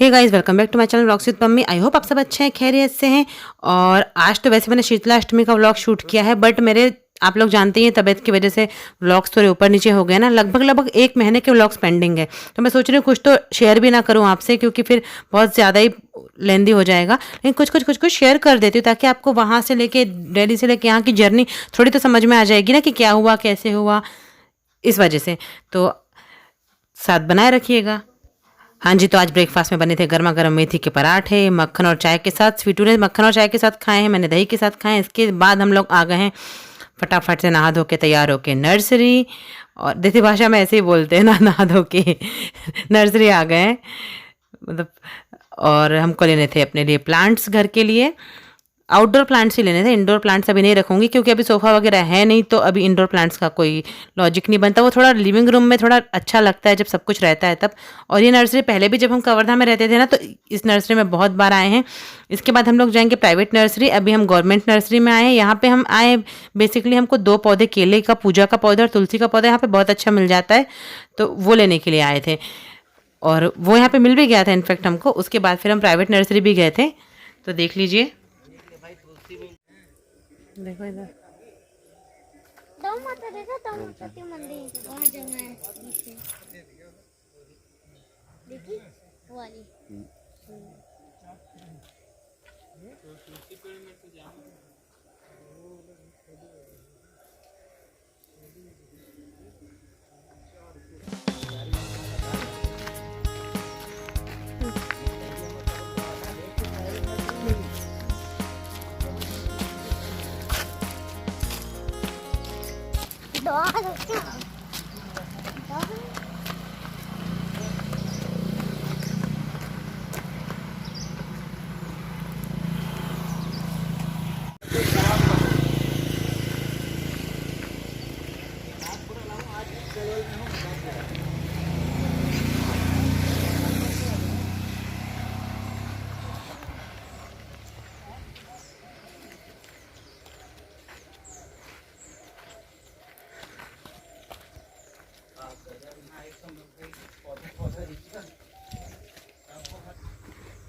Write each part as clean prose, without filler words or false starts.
Hey guys, welcome back to my channel vlogs with mummy. I hope आप सब अच्छे हैं, खैरियत से हैं। और आज तो वैसे मैंने शीतला अष्टमी का व्लॉग शूट किया है, बट मेरे आप लोग जानते ही हैं तबीयत की वजह से व्लॉग्स थोड़े ऊपर नीचे हो गए ना। लगभग 1 महीने के व्लॉग्स पेंडिंग है, तो मैं सोच रही हूँ कुछ तो शेयर भी ना करूँ आपसे, क्योंकि फिर बहुत ज़्यादा ही लेंदी हो जाएगा। लेकिन कुछ शेयर कर देती हूँ, ताकि आपको वहाँ से लेके दिल्ली से लेके यहाँ की जर्नी थोड़ी तो समझ में आ जाएगी ना, कि क्या हुआ कैसे हुआ, इस वजह से। तो साथ बनाए रखिएगा। हाँ जी, तो आज ब्रेकफास्ट में बने थे गर्मा गर्म मेथी के पराठे मक्खन और चाय के साथ। स्वीटू ने मक्खन और चाय के साथ खाए हैं, मैंने दही के साथ खाए हैं। इसके बाद हम लोग आ गए हैं फटाफट से नहा धो के तैयार होके नर्सरी। और देसी भाषा में ऐसे ही बोलते हैं ना, नहा धो के नर्सरी आ गए हैं मतलब। और हमको लेने थे अपने लिए प्लांट्स घर के लिए। आउटडोर प्लांट्स ही लेने थे, इंडोर प्लांट्स अभी नहीं रखूंगी, क्योंकि अभी सोफ़ा वगैरह है नहीं, तो अभी इंडोर प्लांट्स का कोई लॉजिक नहीं बनता। वो थोड़ा लिविंग रूम में थोड़ा अच्छा लगता है जब सब कुछ रहता है तब। और ये नर्सरी पहले भी जब हम कवर्धा में रहते थे ना, तो इस नर्सरी में बहुत बार आए हैं। इसके बाद हम लोग जाएंगे प्राइवेट नर्सरी। अभी हम गवर्नमेंट नर्सरी में आए हैं। यहाँ पे हम आए बेसिकली, हमको 2 पौधे, केले का पूजा का पौधा और तुलसी का पौधा यहाँ पे बहुत अच्छा मिल जाता है, तो वो लेने के लिए आए थे। और वो यहाँ पे मिल भी गया था इनफैक्ट हमको। उसके बाद फिर हम प्राइवेट नर्सरी भी गए थे, तो देख लीजिए। देखो इधर दो माता देखो, दो माता के मंदिर वहाँ जगह है नीचे, देखी वो वाली।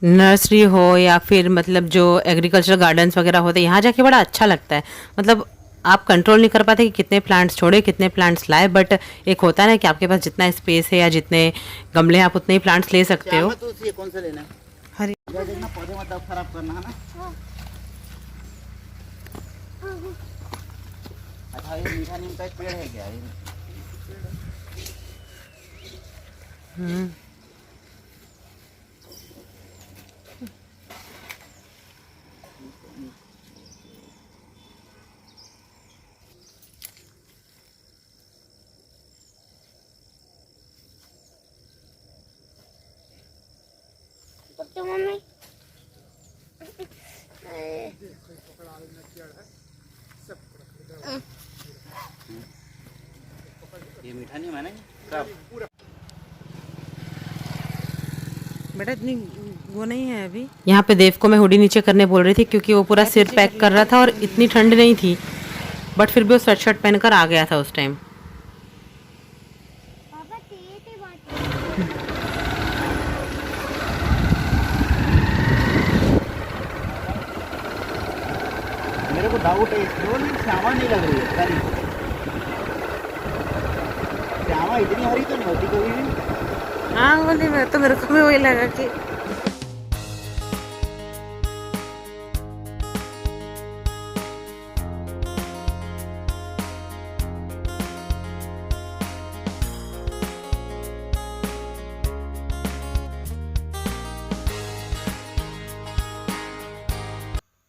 नर्सरी हो या फिर मतलब जो एग्रीकल्चर गार्डन्स वगैरह होते हैं, यहाँ जाके बड़ा अच्छा लगता है। मतलब आप कंट्रोल नहीं कर पाते कि कितने प्लांट्स छोड़े कितने प्लांट्स लाए, बट एक होता है ना कि आपके पास जितना स्पेस है या जितने गमले हैं आप उतने ही प्लांट्स ले सकते हो। तो ये कौन सा लेना है? हरी देखना पौधे मत खराब करना है ना। अच्छा, ये मीठा नीम का एक पेड़ है क्या? तो मम्मी ये मीठा नीम है ना, कब? बेटा इतनी वो नहीं है अभी। यहाँ पे देव को मैं हुडी नीचे करने बोल रही थी, क्योंकि वो पूरा सिर पैक कर रहा था और इतनी ठंड नहीं थी, बट फिर भी वो स्वेट शर्ट पहनकर आ गया था उस टाइम। पापा तेरे बात मेरे को डाउट है इसमें, श्यामा नहीं लग रही है सारी। श्यामा इतनी हरी तो नहीं होती कभी भी। हाँ बोली, मैं तो मेरे को भी वही लगा कि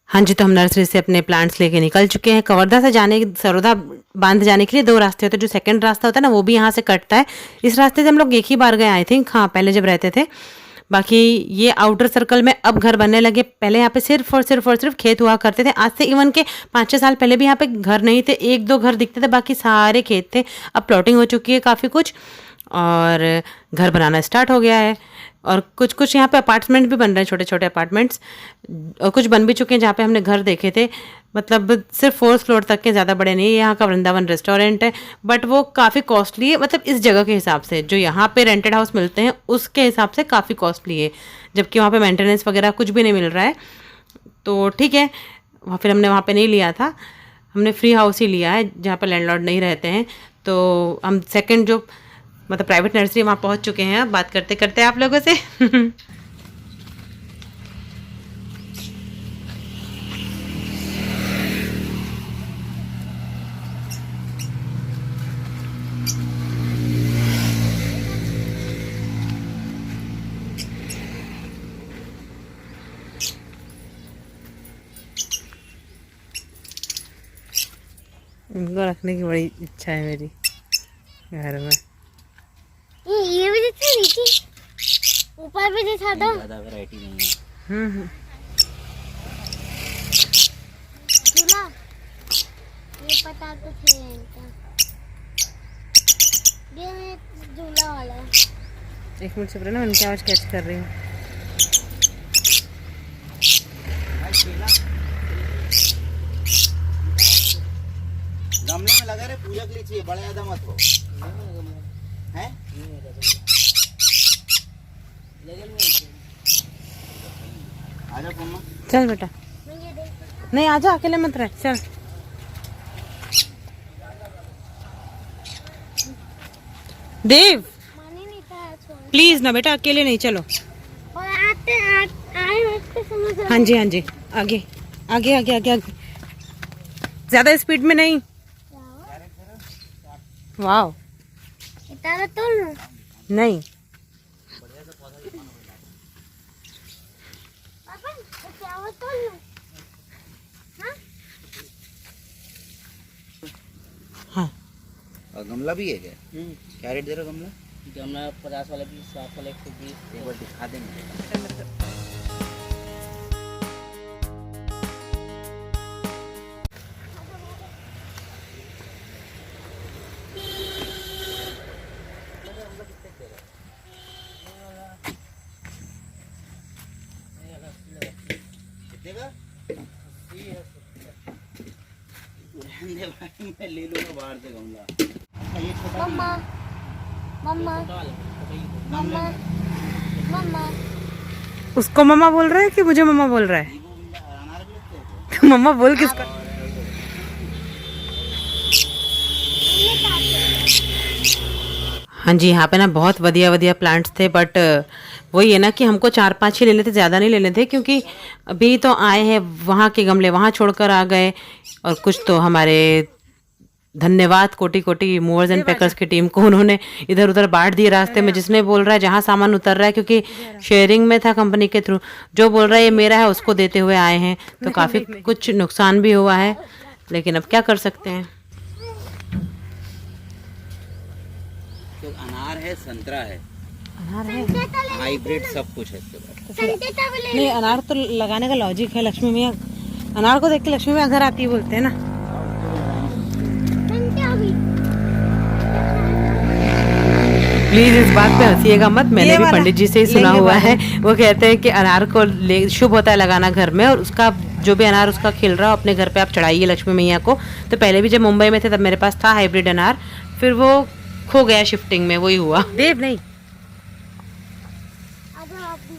हाँ जी। तो हम नर्सरी से अपने प्लांट्स लेके निकल चुके हैं। कवर्धा से जाने, सरोदा बांध जाने के लिए 2 रास्ते होते हैं। जो सेकंड रास्ता होता है ना, वो भी यहाँ से कटता है। इस रास्ते से हम लोग एक ही बार गए आई थिंक, हाँ पहले जब रहते थे। बाकी ये आउटर सर्कल में अब घर बनने लगे। पहले यहाँ पे सिर्फ और सिर्फ खेत हुआ करते थे। आज से इवन के 5-6 साल पहले भी यहाँ पे घर नहीं थे, 1-2 घर दिखते थे, बाकी सारे खेत थे। अब प्लॉटिंग हो चुकी है काफ़ी कुछ, और घर बनाना स्टार्ट हो गया है। और कुछ यहाँ पे अपार्टमेंट भी बन रहे हैं, छोटे छोटे अपार्टमेंट्स, और कुछ बन भी चुके हैं जहाँ पे हमने घर देखे थे। मतलब सिर्फ 4th फ्लोर तक के, ज़्यादा बड़े नहीं है। यहाँ का वृंदावन रेस्टोरेंट है, बट वो काफ़ी कॉस्टली है, मतलब इस जगह के हिसाब से जो यहाँ पे रेंटेड हाउस मिलते हैं उसके हिसाब से काफ़ी कॉस्टली है, जबकि वहाँ पे मेंटेनेंस वगैरह कुछ भी नहीं मिल रहा है। तो ठीक है, फिर हमने वहाँ पे नहीं लिया था, हमने फ्री हाउस ही लिया है जहाँ पर लैंडलॉर्ड नहीं रहते हैं। तो हम सेकंड जो मतलब प्राइवेट नर्सरी वहाँ पहुँच चुके हैं बात करते करते आप लोगों से। इनको रखने की बड़ी इच्छा है मेरी घर में। ये भी दिखा नीचे, ऊपर भी दिखा दो। ज़्यादा वैरायटी नहीं है। झूला ये पता कुछ है इनका, ये झूला वाला है। एक मिनट से ना, उनकी आवाज़ कैच कर रही हूँ। गमले में लगा रहे, पूजा के लिए चाहिए, बड़ा ज्यादा मत हो। हैं? आजा मम्मा। चल बेटा, नहीं आजा, अकेले मत रह, चल। देव माने नहीं था छोड़। प्लीज ना बेटा, अकेले नहीं, चलो। और आए वक्त समझ आ हाँ जी हाँ जी, आगे आगे आगे आगे आगे, ज्यादा स्पीड में नहीं। वाह, इतना तो लो। नहीं पापा ये क्या हो तो लो। हाँ हाँ, और गमला भी है क्या? क्या रेट दे रहे हो गमला? गमला 50 वाला 20, 60 वाला 120। एक बार दिखा देंगे। कितने का? रहने दे भाई, मैं ले लूंगा बाहर से गमला। अच्छा, ये छोटा मम्मा मम्मा मम्मा मम्मा। उसको मम्मा बोल रहा है कि मुझे मम्मा बोल रहा है? अनार भी लगते हैं। मम्मा बोल किसका? हाँ जी, यहाँ पे ना बहुत बढ़िया बढ़िया प्लांट्स थे, बट वही है ना कि हमको 4-5 ही लेने थे, ज़्यादा नहीं लेने थे, क्योंकि अभी तो आए हैं, वहाँ के गमले वहाँ छोड़कर आ गए, और कुछ तो हमारे धन्यवाद कोटि कोटि मूवर्स एंड पैकर्स की टीम को, उन्होंने इधर उधर बांट दिए रास्ते में, जिसने बोल रहा है जहाँ सामान उतर रहा है, क्योंकि शेयरिंग में था कंपनी के थ्रू, जो बोल रहा है ये मेरा है उसको देते हुए आए हैं, तो काफ़ी कुछ नुकसान भी हुआ है, लेकिन अब क्या कर सकते हैं। तो अनार है, संतरा है, अनार है, हाइब्रिड सब कुछ है इसके पास। संतेता भी ले। नहीं अनार तो लगाने का लॉजिक है, लक्ष्मी मैया अनार को देख के लक्ष्मी मैया घर आती है बोलते हैं ना। संतेता भी। प्लीज इस बात पे हंसीएगा मत, मैंने भी पंडित जी से ही सुना हुआ है, वो कहते हैं कि अनार को शुभ होता है लगाना घर में, और उसका जो भी अनार उसका खिल रहा हो अपने घर पे आप चढ़ाइए लक्ष्मी मैया को। तो पहले भी जब मुंबई में थे तब मेरे पास था हाइब्रिड अनार, फिर वो खो गया शिफ्टिंग में, वही हुआ। देव नहीं, आजा आप भी।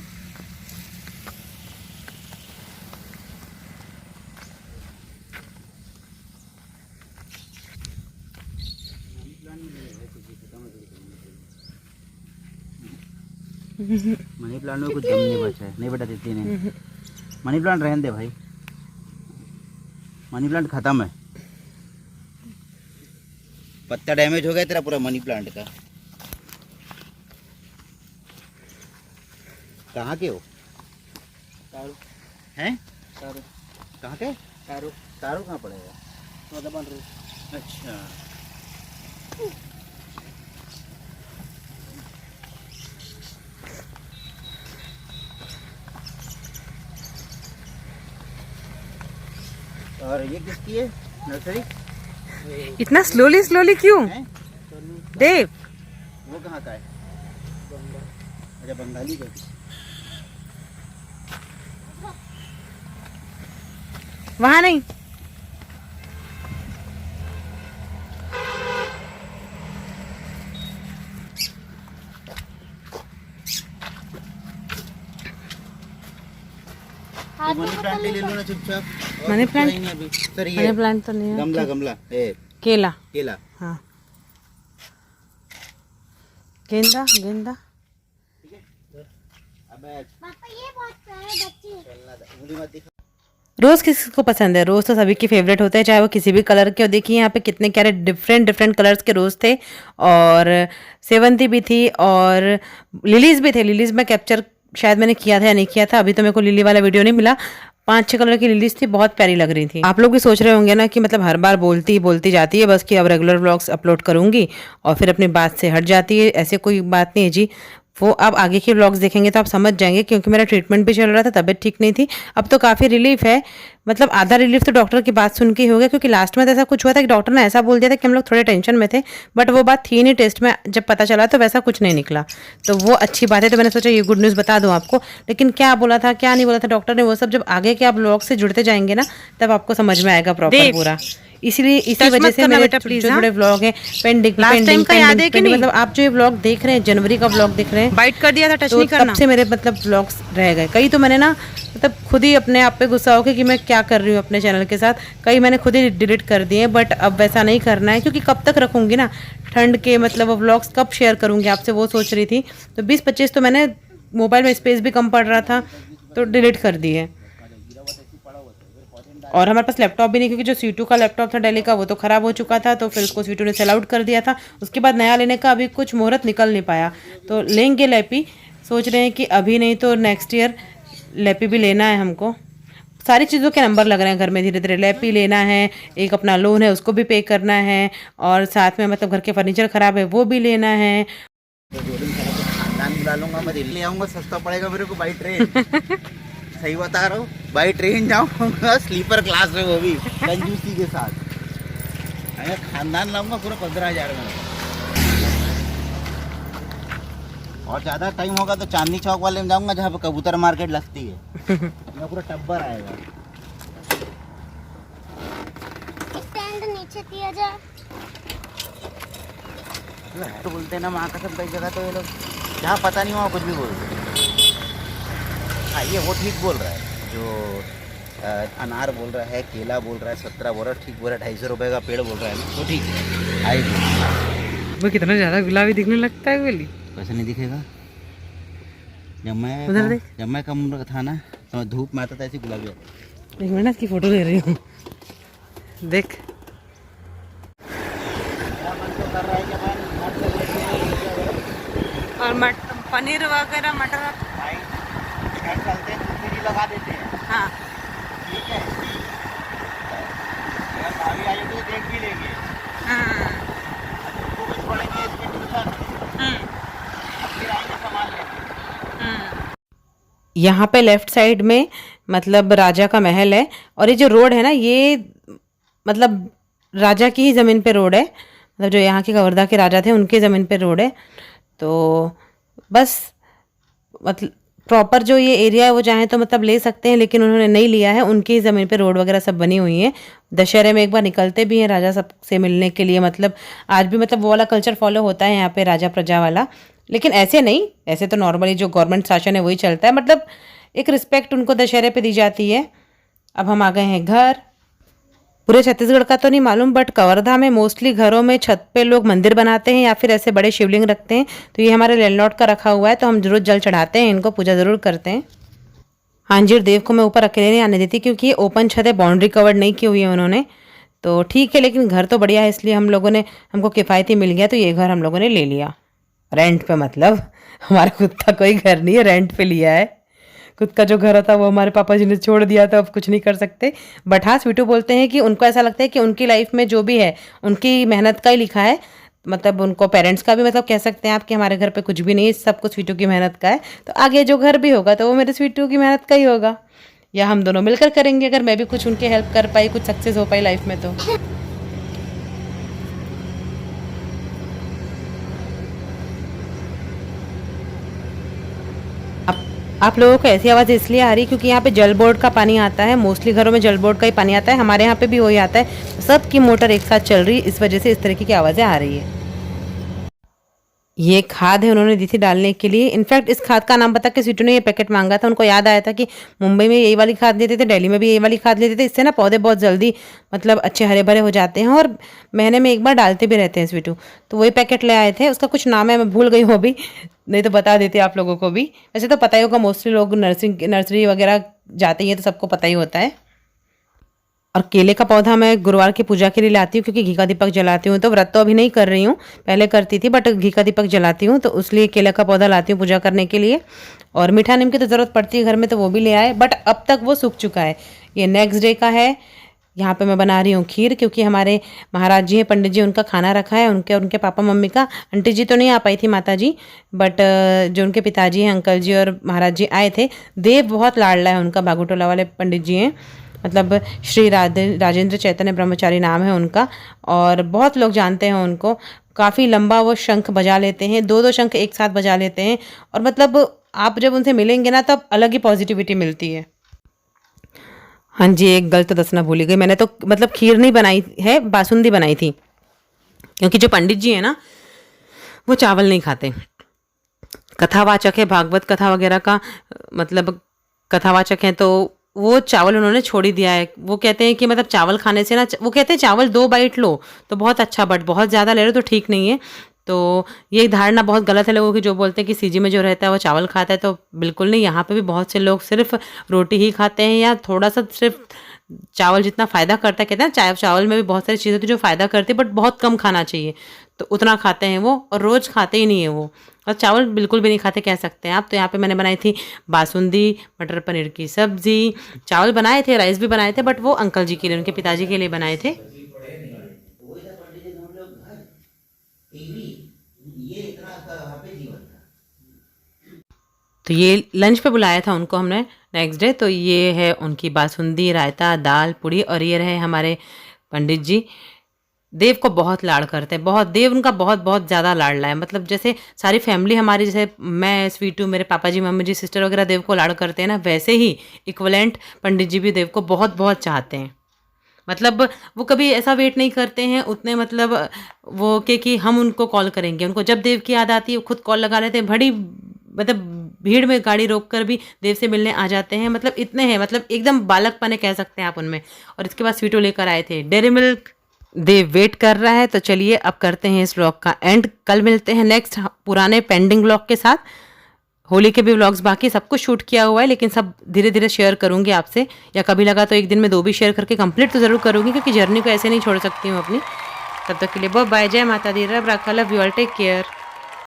मनी प्लांट में कुछ जम नहीं बचा है, नहीं बेटा देती नहीं। मनी प्लांट रहने दे भाई, मनी प्लांट खत्म है, पत्ता डैमेज हो गया तेरा पूरा मनी प्लांट का। कहाँ के हो? तारू हैं? तारू कहाँ के? तारू तारू कहाँ पड़ेगा? तो बन रही। अच्छा, और ये किसकी है नर्सरी? इतना स्लोली स्लोली क्यों हैं? देव? वो कहाँ का है? अच्छा, बंगाली का। वहाँ नहीं, मनी प्लांट ले लो ना चुपचाप। Money plant? नहीं अभी सर, मनी ये प्लांट तो नहीं है। गमला गमला केला। केला। हाँ, गेंदा गेंदा। पापा ये बहुत प्यारे बच्चे हैं। रोज़ किसको पसंद है? रोज़ तो सभी के फेवरेट होते हैं, चाहे वो किसी भी कलर के हो। देखिए यहाँ पे कितने क्यारे डिफरेंट डिफरेंट कलर्स के रोज़ थे, और सेवंती भी थी और लिलीज भी थे। लिलीज में कैप्चर शायद मैंने किया था या नहीं किया था, अभी तो मेरे को लिली वाला वीडियो नहीं मिला। 5-6 कलर की लिलीज थी, बहुत प्यारी लग रही थी। आप लोग भी सोच रहे होंगे ना कि मतलब हर बार बोलती जाती है बस कि अब रेगुलर व्लॉग्स अपलोड करूंगी और फिर अपनी बात से हट जाती है। ऐसे कोई बात नहीं है जी, वो अब आगे के व्लॉग्स देखेंगे तो आप समझ जाएंगे, क्योंकि मेरा ट्रीटमेंट भी चल रहा था, तबीयत ठीक नहीं थी। अब तो काफ़ी रिलीफ है, मतलब आधा रिलीफ तो डॉक्टर की बात सुन के ही हो गया, क्योंकि लास्ट में तो ऐसा कुछ हुआ था कि डॉक्टर ने ऐसा बोल दिया था कि हम लोग थोड़े टेंशन में थे, बट वो बात थी नहीं। टेस्ट में जब पता चला तो वैसा कुछ नहीं निकला, तो वो अच्छी बात है। तो मैंने सोचा ये गुड न्यूज़ बता दूं आपको। लेकिन क्या बोला था क्या नहीं बोला था डॉक्टर ने, वो सब जब आगे के आप व्लॉग से जुड़ते जाएंगे ना, तब आपको समझ में आएगा प्रॉपर पूरा। इसलिए इसी वजह से मेरे जो थोड़े व्लॉग हैं पेंडिंग मतलब आप जो ये व्लॉग देख रहे हैं, जनवरी का व्लॉग देख रहे हैं, बाइट कर दिया था, टच तो नहीं करना। तब से मेरे मतलब व्लॉग्स रह गए। कई तो मैंने ना मतलब खुद ही अपने आप पे गुस्सा होकर कि मैं क्या कर रही हूँ अपने चैनल के साथ, कई मैंने खुद ही डिलीट कर दिए। बट अब वैसा नहीं करना है, क्योंकि कब तक रखूंगी ना, ठंड के मतलब व्लॉग्स कब शेयर करूंगी आपसे, वो सोच रही थी। तो 20-25 तो मैंने मोबाइल में स्पेस भी कम पड़ रहा था तो डिलीट कर दिए। और हमारे पास लैपटॉप भी नहीं, क्योंकि जो C2 का लैपटॉप था दिल्ली का वो तो ख़राब हो चुका था, तो फिर उसको C2 ने सेल आउट कर दिया था। उसके बाद नया लेने का अभी कुछ मुहूर्त निकल नहीं पाया, तो लेंगे लैपी। सोच रहे हैं कि अभी नहीं तो नेक्स्ट ईयर लैपी भी लेना है हमको। सारी चीज़ों के नंबर लग रहे हैं घर में, धीरे धीरे लैपी लेना है, एक अपना लोन है उसको भी पे करना है, और साथ में मतलब घर के फर्नीचर ख़राब है वो भी लेना है। बुला लूंगा मैं, दिल्ली आऊंगा, सस्ता पड़ेगा मेरे को बाई ट्रेन। सही बता रहा हूँ, बाई ट्रेन जाऊंगा स्लीपर क्लास में, वो भी कंजूसी के साथ। अगर खानदान लाऊंगा पूरा 15,000 में। और ज़्यादा टाइम होगा तो चांदनी चौक वाले में जाऊंगा, जहाँ पे कबूतर मार्केट लगती है। मैं पूरा टब्बर आएगा। स्टैंड नीचे किया जाए तो बोलते हैं ना माँ कसम, कई जगह तो ये लोग जहाँ पता नहीं वहाँ कुछ भी बोलते हैं। हाँ, ये वो ठीक बोल रहा है, जो अनार बोल रहा है, केला बोल रहा है, 17 बोल रहा है, ठीक बोल रहा है, 250 रुपये का पेड़ बोल रहा है ना, तो ठीक है आएगी। वो कितना ज्यादा गुलाबी दिखने लगता है गोली। वैसे नहीं दिखेगा। जब मैं कम था ना, तो धूप में आता था ऐसी गुलाबी आता। एक मिनट इसकी फोटो ले रही हूँ, देख। और पनीर वगैरह मटर चलते हैं, दूसरी लगा देते हैं। हाँ, ठीक है, अगर भाभी आ जाए तो देख भी लेंगे। तो कुछ पड़ेंगे इसमें ट्यूशन, अब फिर आएंगे सामान लेंगे। यहाँ पे लेफ्ट साइड में मतलब राजा का महल है, और ये जो रोड है ना, ये मतलब राजा की ही ज़मीन पे रोड है, मतलब जो यहाँ के कवर्धा के राजा थे उनके ज़मीन पे रोड है। तो बस मतलब प्रॉपर जो ये एरिया है वो चाहें तो मतलब ले सकते हैं, लेकिन उन्होंने नहीं लिया है। उनकी ही ज़मीन पे रोड वगैरह सब बनी हुई है। दशहरे में एक बार निकलते भी हैं राजा सब से मिलने के लिए, मतलब आज भी मतलब वो वाला कल्चर फॉलो होता है यहाँ पे, राजा प्रजा वाला। लेकिन ऐसे नहीं, ऐसे तो नॉर्मली जो गवर्नमेंट शासन है वही चलता है, मतलब एक रिस्पेक्ट उनको दशहरे पे दी जाती है। अब हम आ गए हैं घर। पूरे छत्तीसगढ़ का तो नहीं मालूम, बट कवर्धा में मोस्टली घरों में छत पे लोग मंदिर बनाते हैं या फिर ऐसे बड़े शिवलिंग रखते हैं। तो ये हमारे लैंडलॉर्ड का रखा हुआ है, तो हम जरूर जल चढ़ाते हैं, इनको पूजा ज़रूर करते हैं। हाँ जी, देव को मैं ऊपर अकेले नहीं आने देती, क्योंकि ये ओपन छत है, बाउंड्री कवर्ड नहीं की हुई है उन्होंने, तो ठीक है। लेकिन घर तो बढ़िया है, इसलिए हम लोगों ने, हमको किफ़ायती मिल गया तो ये घर हम लोगों ने ले लिया रेंट पे। मतलब हमारा खुद का कोई घर नहीं है, रेंट पे लिया है। खुद का जो घर था वो हमारे पापा जी ने छोड़ दिया था, अब कुछ नहीं कर सकते। बट हाँ, स्वीटू बोलते हैं कि उनको ऐसा लगता है कि उनकी लाइफ में जो भी है उनकी मेहनत का ही लिखा है, मतलब उनको पेरेंट्स का भी मतलब कह सकते हैं आप कि हमारे घर पे कुछ भी नहीं है, सब कुछ स्वीटू की मेहनत का है। तो आगे जो घर भी होगा तो वो मेरे स्वीटू की मेहनत का ही होगा, या हम दोनों मिलकर करेंगे, अगर मैं भी कुछ उनकी हेल्प कर पाई, कुछ सक्सेस हो पाई लाइफ में तो। आप लोगों को ऐसी आवाज़ इसलिए आ रही है क्योंकि यहाँ पे जल बोर्ड का पानी आता है, मोस्टली घरों में जल बोर्ड का ही पानी आता है, हमारे यहाँ पे भी वही आता है। सबकी मोटर एक साथ चल रही है, इस वजह से इस तरीके की आवाज़ें आ रही है। ये खाद है, उन्होंने दी थी डालने के लिए। इनफैक्ट इस खाद का नाम बता के स्वीटू ने ये पैकेट मांगा था। उनको याद आया था कि मुंबई में यही वाली खाद लेते थे, दिल्ली में भी यही वाली खाद लेते थे। इससे ना पौधे बहुत जल्दी मतलब अच्छे हरे भरे हो जाते हैं और महीने में एक बार डालते भी रहते हैं स्वीटू। तो वही पैकेट ले आए थे। उसका कुछ नाम है, मैं भूल गई हूँ अभी, नहीं तो बता देते आप लोगों को भी। वैसे तो पता ही होगा, मोस्टली लोग नर्सरी वगैरह जाते ही हैं तो सबको पता ही होता है। और केले का पौधा मैं गुरुवार की पूजा के लिए लाती हूँ क्योंकि घी का दीपक जलाती हूँ। तो व्रत तो अभी नहीं कर रही हूँ, पहले करती थी, बट घी का दीपक जलाती हूँ तो उसलिए केले का पौधा लाती हूँ पूजा करने के लिए। और मीठा नीम की तो ज़रूरत पड़ती है घर में, तो वो भी ले आए, बट अब तक वो सूख चुका है। ये नेक्स्ट डे का है। यहाँ पे मैं बना रही हूँ खीर क्योंकि हमारे महाराज जी हैं, पंडित जी, उनका खाना रखा है, उनके पापा मम्मी का। आंटी जी तो नहीं आ पाई थी, माता जी, बट जो उनके पिताजी हैं, अंकल जी और महाराज जी आए थे। देव बहुत लाडला है उनका, बागुटोला वाले पंडित जी हैं, मतलब श्री राजेंद्र चैतन्य ब्रह्मचारी नाम है उनका। और बहुत लोग जानते हैं उनको। काफ़ी लंबा वो शंख बजा लेते हैं, 2-2 शंख एक साथ बजा लेते हैं। और मतलब आप जब उनसे मिलेंगे ना तब अलग ही पॉजिटिविटी मिलती है। हाँ जी, एक गलत दसना भूल गई, मैंने तो मतलब खीर नहीं बनाई है, बासुंदी बनाई थी। क्योंकि जो पंडित जी हैं ना वो चावल नहीं खाते, कथावाचक है, भागवत कथा वगैरह का मतलब कथावाचक हैं, तो वो चावल उन्होंने छोड़ ही दिया है। वो कहते हैं कि मतलब चावल खाने से ना, वो कहते हैं चावल 2 बाइट लो तो बहुत अच्छा, बट बहुत ज़्यादा ले लो तो ठीक नहीं है। तो ये धारणा बहुत गलत है लोगों की, जो बोलते हैं कि सीजी में जो रहता है वो चावल खाता है, तो बिल्कुल नहीं। यहाँ पे भी बहुत से लोग सिर्फ रोटी ही खाते हैं या थोड़ा सा सिर्फ चावल जितना फ़ायदा करता है, कहते हैं चावल में भी बहुत सारी चीज़ें होती है जो फ़ायदा करती है, बट बहुत कम खाना चाहिए, तो उतना खाते हैं वो, और रोज़ खाते ही नहीं है वो। और चावल बिल्कुल भी नहीं खाते कह सकते हैं आप। तो यहाँ पे मैंने बनाई थी बासुंदी, मटर पनीर की सब्ज़ी, चावल बनाए थे, राइस भी बनाए थे, बट वो अंकल जी के लिए, उनके पिताजी के लिए बनाए थे। तो ये लंच पे बुलाया था उनको हमने नेक्स्ट डे। तो ये है उनकी बासुंदी, रायता, दाल, पूड़ी, और ये रहे हमारे पंडित जी। देव को बहुत लाड़ करते हैं, बहुत। देव उनका बहुत बहुत ज़्यादा लाडला है, मतलब जैसे सारी फैमिली हमारी, जैसे मैं, स्वीटू, मेरे पापा जी, मम्मी जी, सिस्टर वगैरह देव को लाड़ करते हैं ना, वैसे ही इक्वलेंट पंडित जी भी देव को बहुत बहुत चाहते हैं। मतलब वो कभी ऐसा वेट नहीं करते हैं उतने, मतलब वो कि हम उनको कॉल करेंगे। उनको जब देव की याद आती है वो खुद कॉल लगा लेते हैं, बड़ी मतलब भीड़ में गाड़ी रोक कर भी देव से मिलने आ जाते हैं। मतलब इतने हैं, मतलब एकदम बालकपने कह सकते हैं आप उनमें। और इसके बाद स्वीटू लेकर आए थे डेयरी मिल्क। देव वेट कर रहा है, तो चलिए अब करते हैं इस व्लॉग का एंड। कल मिलते हैं नेक्स्ट पुराने पेंडिंग व्लॉग के साथ। होली के भी व्लॉग्स बाकी, सब कुछ शूट किया हुआ है, लेकिन सब धीरे धीरे शेयर करूंगी आपसे, या कभी लगा तो एक दिन में 2 भी शेयर करके कंप्लीट तो ज़रूर करूंगी, क्योंकि जर्नी को ऐसे नहीं छोड़ सकती हूँ अपनी। तब तक के लिए बाय बाय, जय माता दी, रब राखा, love you all, take care.